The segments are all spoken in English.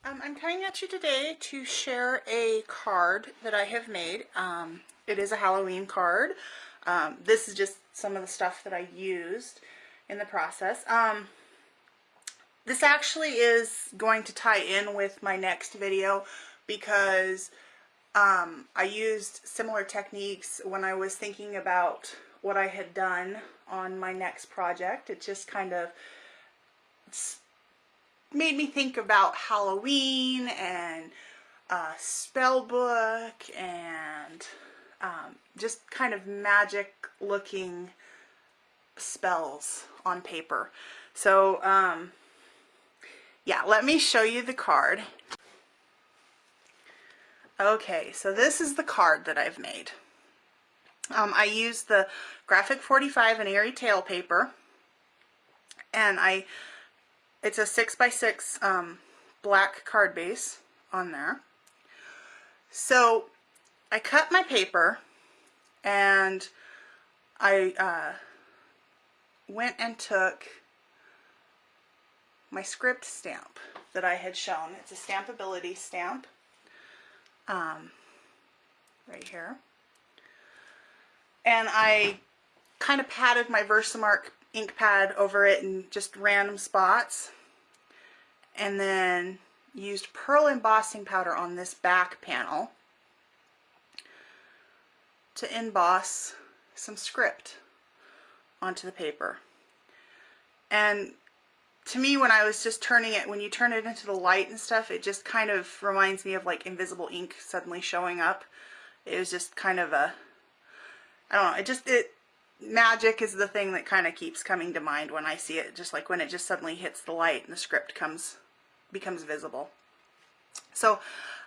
I'm coming at you today to share a card that I have made. It is a Halloween card. This is just some of the stuff that I used in the process. This actually is going to tie in with my next video because I used similar techniques when I was thinking about what I had done on my next project. It just kind of made me think about Halloween and spell book and just kind of magic looking spells on paper. So yeah, let me show you the card. Okay, so this is the card that I've made. I used the Graphic 45 and Airy Tail paper, and it's a 6x6 black card base on there. So I cut my paper and I went and took my script stamp that I had shown. It's a Stampability stamp right here. And I kind of patted my Versamark ink pad over it in just random spots, and then used pearl embossing powder on this back panel to emboss some script onto the paper. And to me, when I was just turning it, when you turn it into the light and stuff, it just kind of reminds me of like invisible ink suddenly showing up. It was just kind of a, I don't know, magic is the thing that kind of keeps coming to mind when I see it, just like when it just suddenly hits the light and the script becomes visible. So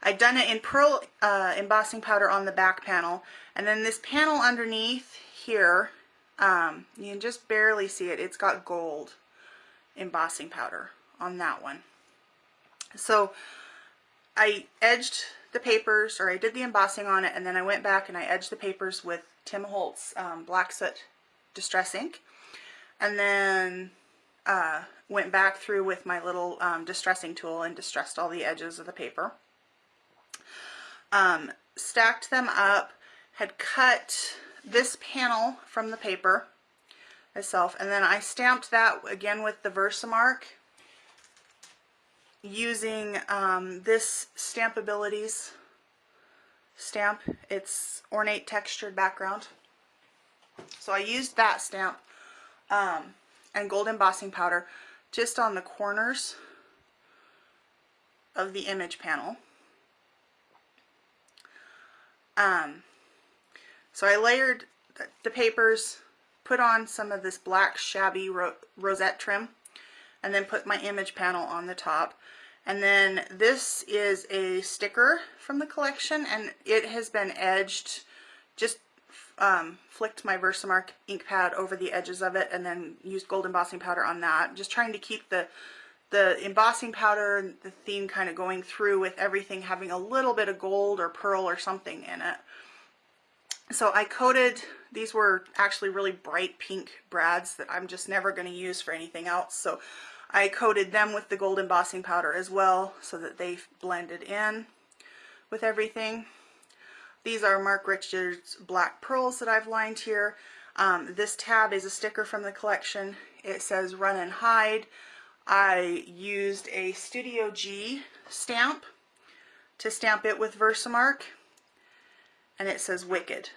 I'd done it in pearl embossing powder on the back panel, and then this panel underneath here, you can just barely see it. It's got gold embossing powder on that one. So I edged the papers, or I did the embossing on it, and then I went back and I edged the papers with Tim Holtz Black Soot Distress ink, and then went back through with my little distressing tool and distressed all the edges of the paper. Stacked them up, had cut this panel from the paper itself, and then I stamped that again with the Versamark using this Stampabilities stamp. It's ornate textured background. So I used that stamp and gold embossing powder just on the corners of the image panel. So I layered the papers, put on some of this black shabby rosette trim, and then put my image panel on the top. And then this is a sticker from the collection, and it has been edged, just flicked my Versamark ink pad over the edges of it and then used gold embossing powder on that, just trying to keep the embossing powder and the theme kind of going through with everything having a little bit of gold or pearl or something in it. So I coated, these were actually really bright pink brads that I'm just never going to use for anything else, so I coated them with the gold embossing powder as well so that they blended in with everything. These are Mark Richards black pearls that I've lined here. This tab is a sticker from the collection. It says Run and Hide. I used a Studio G stamp to stamp it with Versamark, and it says Wicked.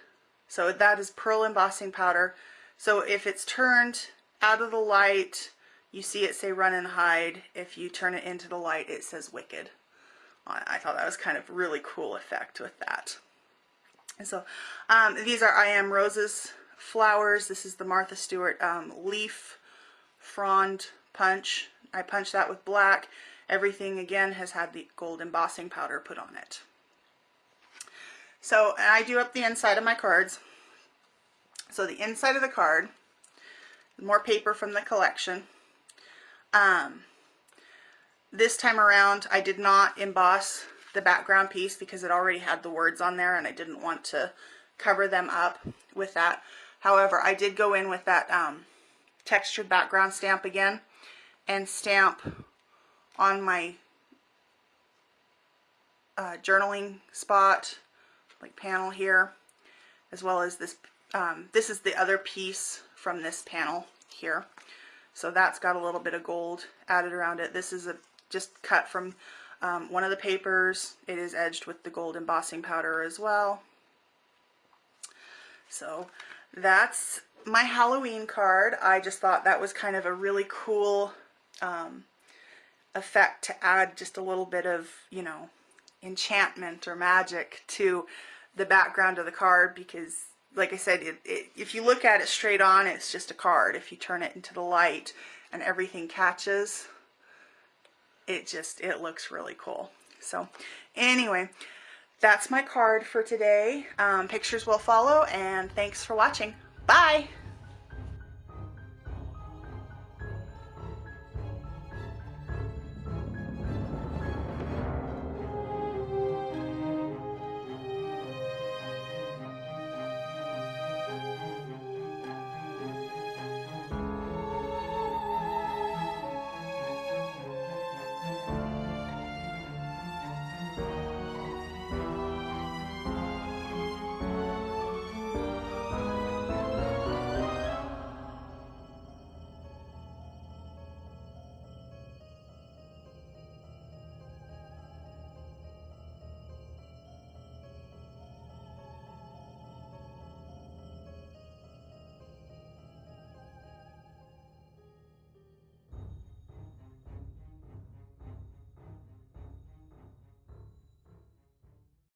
So that is pearl embossing powder. So if it's turned out of the light, you see it say Run and Hide. If you turn it into the light, it says Wicked. I thought that was kind of really cool effect with that. And so these are I Am Roses flowers. This is the Martha Stewart leaf frond punch. I punched that with black. Everything again has had the gold embossing powder put on it. So I do up the inside of my cards. So the inside of the card, more paper from the collection. This time around I did not emboss the background piece because it already had the words on there and I didn't want to cover them up with that. However, I did go in with that textured background stamp again and stamp on my journaling spot, like panel here, as well as this. This is the other piece from this panel here. So that's got a little bit of gold added around it. This is just cut from one of the papers. It is edged with the gold embossing powder as well. So that's my Halloween card. I just thought that was kind of a really cool effect to add just a little bit of, you know, enchantment or magic to the background of the card, because like I said, if you look at it straight on, it's just a card. If you turn it into the light and everything catches, it looks really cool. So anyway, that's my card for today. Pictures will follow, and thanks for watching. Bye!